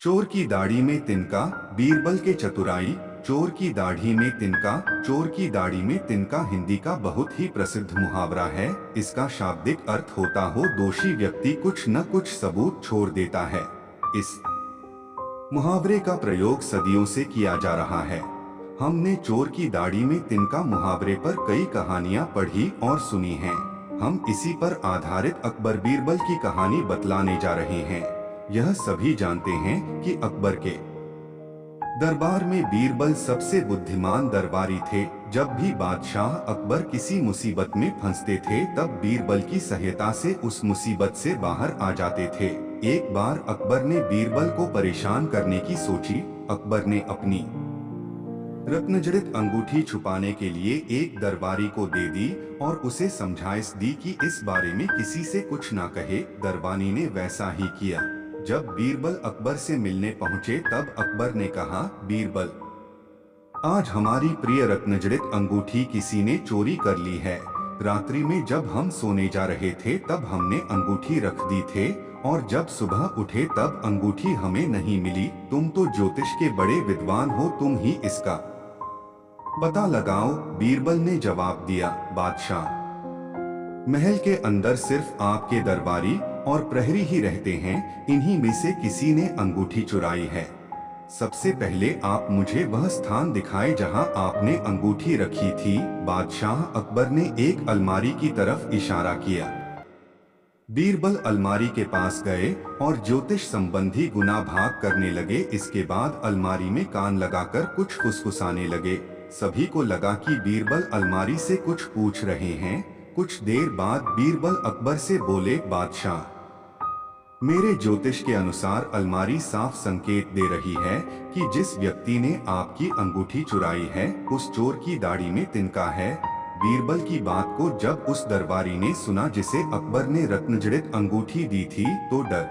चोर की दाढ़ी में तिनका, बीरबल के चतुराई। चोर की दाढ़ी में तिनका, चोर की दाढ़ी में तिनका हिंदी का बहुत ही प्रसिद्ध मुहावरा है। इसका शाब्दिक अर्थ होता हो दोषी व्यक्ति कुछ न कुछ सबूत छोड़ देता है। इस मुहावरे का प्रयोग सदियों से किया जा रहा है। हमने चोर की दाढ़ी में तिनका मुहावरे पर कई कहानियां पढ़ी और सुनी हैं। हम इसी पर आधारित अकबर बीरबल की कहानी बतलाने जा रहे हैं। यह सभी जानते हैं कि अकबर के दरबार में बीरबल सबसे बुद्धिमान दरबारी थे। जब भी बादशाह अकबर किसी मुसीबत में फंसते थे तब बीरबल की सहायता से उस मुसीबत से बाहर आ जाते थे। एक बार अकबर ने बीरबल को परेशान करने की सोची। अकबर ने अपनी रत्नजड़ित अंगूठी छुपाने के लिए एक दरबारी को दे दी और उसे समझाइश दी कि इस बारे में किसी से कुछ ना कहे। दरबारी ने वैसा ही किया। जब बीरबल अकबर से मिलने पहुंचे तब अकबर ने कहा, बीरबल, आज हमारी प्रिय रत्नजड़ित अंगूठी किसी ने चोरी कर ली है। रात्रि में जब हम सोने जा रहे थे तब हमने अंगूठी रख दी थे और जब सुबह उठे तब अंगूठी हमें नहीं मिली। तुम तो ज्योतिष के बड़े विद्वान हो, तुम ही इसका पता लगाओ। बीरबल ने जवाब दिया, बादशाह, महल के अंदर सिर्फ आपके दरबारी और प्रहरी ही रहते हैं। इन्हीं में से किसी ने अंगूठी चुराई है। सबसे पहले आप मुझे वह स्थान दिखाएं जहां आपने अंगूठी रखी थी। बादशाह अकबर ने एक अलमारी की तरफ इशारा किया। बीरबल अलमारी के पास गए और ज्योतिष संबंधी गुना भाग करने लगे। इसके बाद अलमारी में कान लगाकर कुछ फुसफुसाने लगे। सभी को लगा कि बीरबल अलमारी से कुछ पूछ रहे हैं। कुछ देर बाद बीरबल अकबर से बोले, बादशाह, मेरे ज्योतिष के अनुसार अलमारी साफ संकेत दे रही है कि जिस व्यक्ति ने आपकी अंगूठी चुराई है उस चोर की दाढ़ी में तिनका है। बीरबल की बात को जब उस दरबारी ने सुना जिसे अकबर ने रत्नजड़ित अंगूठी दी थी तो डर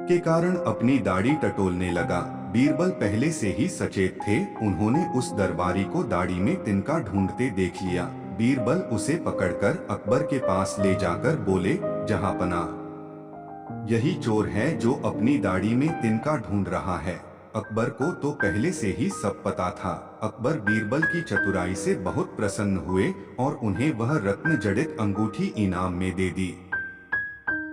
के कारण अपनी दाढ़ी टटोलने लगा। बीरबल पहले से ही सचेत थे। उन्होंने उस दरबारी को दाढ़ी में तिनका ढूंढते देख लिया। बीरबल उसे पकड़कर अकबर के पास ले जाकर बोले, जहांपनाह, यही चोर है जो अपनी दाढ़ी में तिनका ढूंढ रहा है। अकबर को तो पहले से ही सब पता था। अकबर बीरबल की चतुराई से बहुत प्रसन्न हुए और उन्हें वह रत्न जड़ित अंगूठी इनाम में दे दी।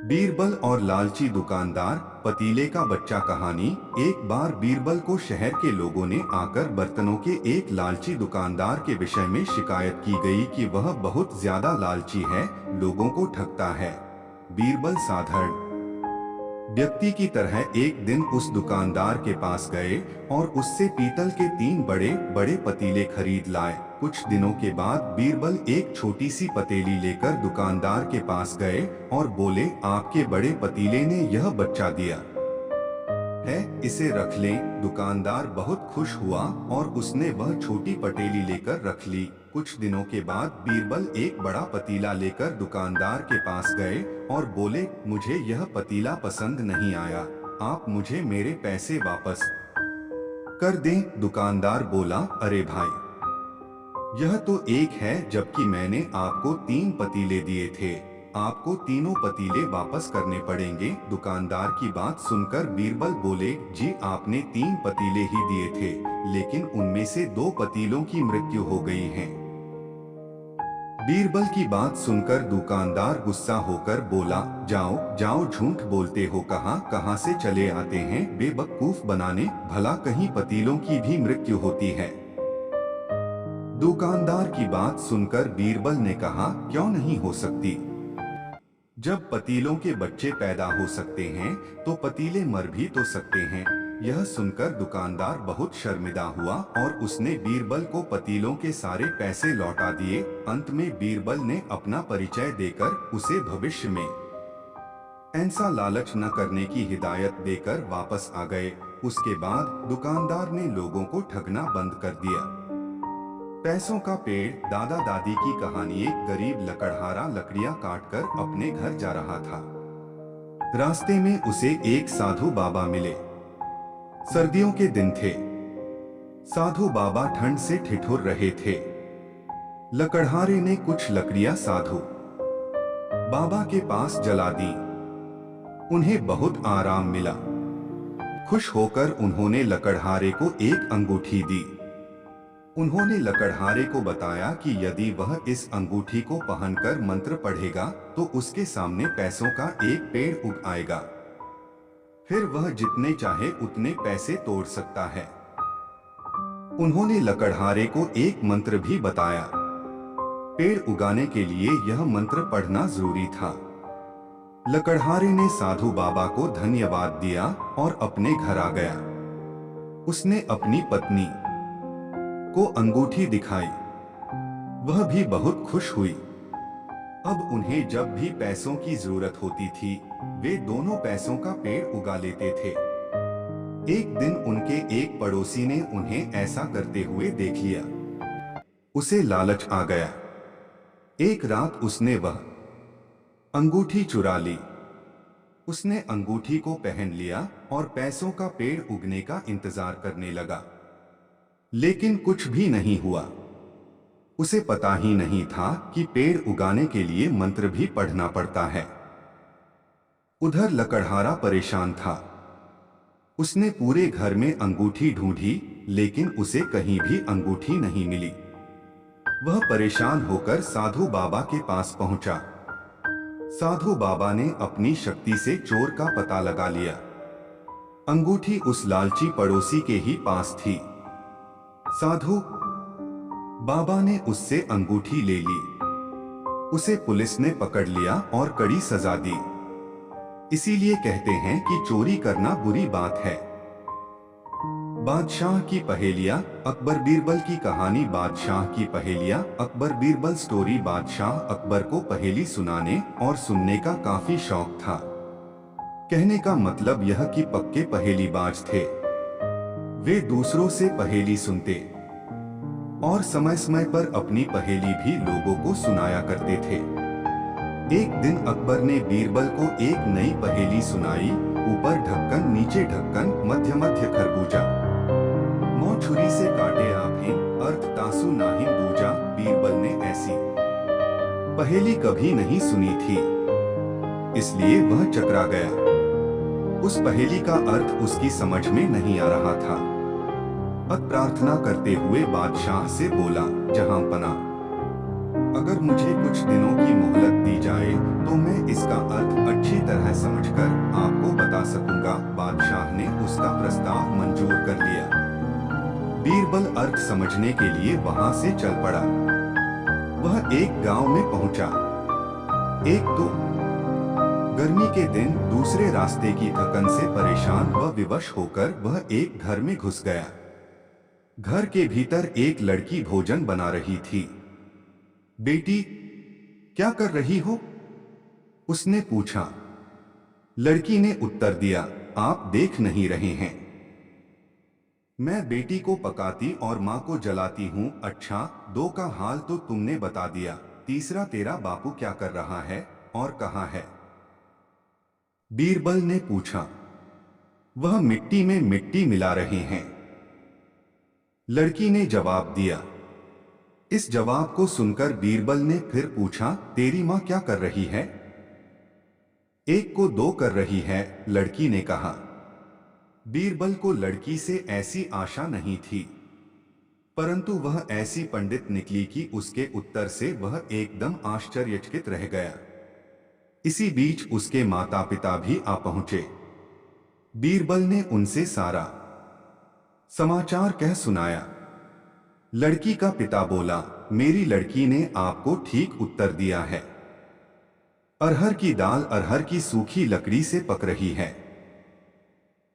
बीरबल और लालची दुकानदार, पतीले का बच्चा कहानी। एक बार बीरबल को शहर के लोगों ने आकर बर्तनों के एक लालची दुकानदार के विषय में शिकायत की गई कि वह बहुत ज्यादा लालची है, लोगों को ठगता है। बीरबल साधारण व्यक्ति की तरह एक दिन उस दुकानदार के पास गए और उससे पीतल के 3 बड़े बड़े पतीले खरीद लाए। कुछ दिनों के बाद बीरबल एक छोटी सी पतीली लेकर दुकानदार के पास गए और बोले, आपके बड़े पतीले ने यह बच्चा दिया है, इसे रख लें। दुकानदार बहुत खुश हुआ और उसने वह छोटी पतीली लेकर रख ली। कुछ दिनों के बाद बीरबल एक बड़ा पतीला लेकर दुकानदार के पास गए और बोले, मुझे यह पतीला पसंद नहीं आया, आप मुझे मेरे पैसे वापस कर दें। दुकानदार बोला, अरे भाई, यह तो एक है जबकि मैंने आपको 3 पतीले दिए थे, आपको तीनों पतीले वापस करने पड़ेंगे। दुकानदार की बात सुनकर बीरबल बोले, जी आपने 3 पतीले ही दिए थे, लेकिन उनमें से 2 पतीलों की मृत्यु हो गई है। बीरबल की बात सुनकर दुकानदार गुस्सा होकर बोला, जाओ जाओ, झूठ बोलते हो, कहां से चले आते हैं बेवकूफ बनाने, भला कहीं पतीलों की भी मृत्यु होती है। दुकानदार की बात सुनकर बीरबल ने कहा, क्यों नहीं हो सकती? जब पतीलों के बच्चे पैदा हो सकते हैं तो पतीले मर भी तो सकते हैं। यह सुनकर दुकानदार बहुत शर्मिंदा हुआ और उसने बीरबल को पतीलों के सारे पैसे लौटा दिए। अंत में बीरबल ने अपना परिचय देकर उसे भविष्य में ऐसा लालच न करने की हिदायत देकर वापस आ गए। उसके बाद दुकानदार ने लोगों को ठगना बंद कर दिया। पैसों का पेड़। दादा दादी की कहानी। एक गरीब लकड़हारा लकड़ियां काटकर अपने घर जा रहा था। रास्ते में उसे एक साधु बाबा मिले। सर्दियों के दिन थे। साधु बाबा ठंड से ठिठुर रहे थे। लकड़हारे ने कुछ लकड़ियां साधु बाबा के पास जला दी। उन्हें बहुत आराम मिला। खुश होकर उन्होंने लकड़हारे को एक अंगूठी दी। उन्होंने लकड़हारे को बताया कि यदि वह इस अंगूठी को पहनकर मंत्र पढ़ेगा तो उसके सामने पैसों का एक पेड़ उग आएगा। फिर वह जितने चाहे उतने पैसे तोड़ सकता है। उन्होंने लकड़हारे को एक मंत्र भी बताया। पेड़ उगाने के लिए यह मंत्र पढ़ना जरूरी था। लकड़हारे ने साधु बाबा को धन्यवाद दिया और अपने घर आ गया। उसने अपनी पत्नी को अंगूठी दिखाई। वह भी बहुत खुश हुई। अब उन्हें जब भी पैसों की जरूरत होती थी, वे दोनों पैसों का पेड़ उगा लेते थे। एक दिन उनके एक पड़ोसी ने उन्हें ऐसा करते हुए देख लिया। उसे लालच आ गया। एक रात उसने वह अंगूठी चुरा ली। उसने अंगूठी को पहन लिया और पैसों का पेड़ उगने का इंतजार करने लगा। लेकिन कुछ भी नहीं हुआ। उसे पता ही नहीं था कि पेड़ उगाने के लिए मंत्र भी पढ़ना पड़ता है। उधर लकड़हारा परेशान था। उसने पूरे घर में अंगूठी ढूंढी, लेकिन उसे कहीं भी अंगूठी नहीं मिली। वह परेशान होकर साधु बाबा के पास पहुंचा। साधु बाबा ने अपनी शक्ति से चोर का पता लगा लिया। अंगूठी उस लालची पड़ोसी के ही पास थी। साधु बाबा ने उससे अंगूठी ले ली। उसे पुलिस ने पकड़ लिया और कड़ी सजा दी। इसीलिए कहते हैं कि चोरी करना बुरी बात है। बादशाह की पहेलियां, अकबर बीरबल की कहानी। बादशाह की पहेलियां, अकबर बीरबल स्टोरी। बादशाह अकबर को पहेली सुनाने और सुनने का काफी शौक था। कहने का मतलब यह कि पक्के पहेलीबाज थे। वे दूसरों से पहेली सुनते और समय समय पर अपनी पहेली भी लोगों को सुनाया करते थे। एक दिन अकबर ने बीरबल को एक नई पहेली सुनाई। ऊपर ढक्कन, नीचे ढक्कन, मध्य मध्य खरबूजा। मौ छुरी से काटे आभें, अर्थ तासु नाहिं दूजा। बीरबल ने ऐसी पहेली कभी नहीं सुनी थी, इसलिए वह चकरा गया। उस पहेली का अर्थ उसकी समझ में नहीं आ रहा था। अब प्रार्थना करते हुए बादशाह से बोला, जहां पना, अगर मुझे कुछ दिनों की मोहलत दी जाए तो मैं इसका अर्थ अच्छी तरह समझकर आपको बता सकूंगा। बादशाह ने उसका प्रस्ताव मंजूर कर लिया। बीरबल अर्थ समझने के लिए वहां से चल पड़ा। वह एक गांव में पहुंचा। एक तो गर्मी के दिन दूसरे रास्ते की थकन से परेशान व विवश होकर वह एक घर में घुस गया। घर के भीतर एक लड़की भोजन बना रही थी। बेटी, क्या कर रही हो? उसने पूछा। लड़की ने उत्तर दिया, आप देख नहीं रहे हैं, मैं बेटी को पकाती और माँ को जलाती हूँ। अच्छा, दो का हाल तो तुमने बता दिया, तीसरा तेरा बापू क्या कर रहा है और कहाँ है? बीरबल ने पूछा। वह मिट्टी में मिट्टी मिला रहे हैं, लड़की ने जवाब दिया। इस जवाब को सुनकर बीरबल ने फिर पूछा, तेरी माँ क्या कर रही है? एक को दो कर रही है, लड़की ने कहा। बीरबल को लड़की से ऐसी आशा नहीं थी, परंतु वह ऐसी पंडित निकली कि उसके उत्तर से वह एकदम आश्चर्यचकित रह गया। इसी बीच उसके माता पिता भी आ पहुंचे। बीरबल ने उनसे सारा समाचार कह सुनाया। लड़की का पिता बोला, मेरी लड़की ने आपको ठीक उत्तर दिया है। अरहर की दाल अरहर की सूखी लकड़ी से पक रही है।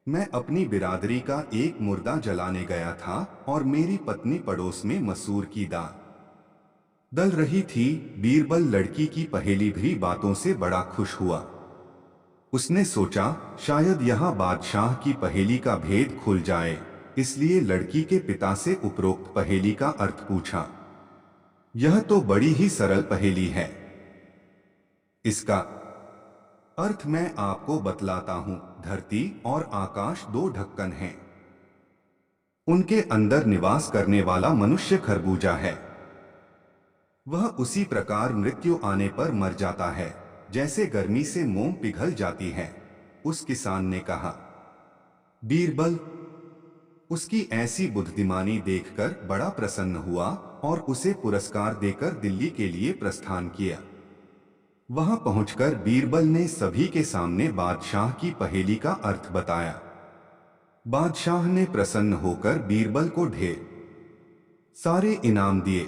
मैं अपनी बिरादरी का एक मुर्दा जलाने गया था और मेरी पत्नी पड़ोस में मसूर की दाल दल रही थी। बीरबल लड़की की पहेली भरी बातों से बड़ा खुश हुआ। उसने सोचा, शायद यहाँ बादशाह की पहेली का भेद खुल जाए, इसलिए लड़की के पिता से उपरोक्त पहेली का अर्थ पूछा। यह तो बड़ी ही सरल पहेली है, इसका अर्थ मैं आपको बतलाता हूं। धरती और आकाश दो ढक्कन हैं, उनके अंदर निवास करने वाला मनुष्य खरबूजा है। वह उसी प्रकार मृत्यु आने पर मर जाता है जैसे गर्मी से मोम पिघल जाती है। उस किसान ने कहा। बीरबल उसकी ऐसी बुद्धिमानी देखकर बड़ा प्रसन्न हुआ और उसे पुरस्कार देकर दिल्ली के लिए प्रस्थान किया। वहां पहुंचकर बीरबल ने सभी के सामने बादशाह की पहेली का अर्थ बताया। बादशाह ने प्रसन्न होकर बीरबल को ढेर सारे इनाम दिए।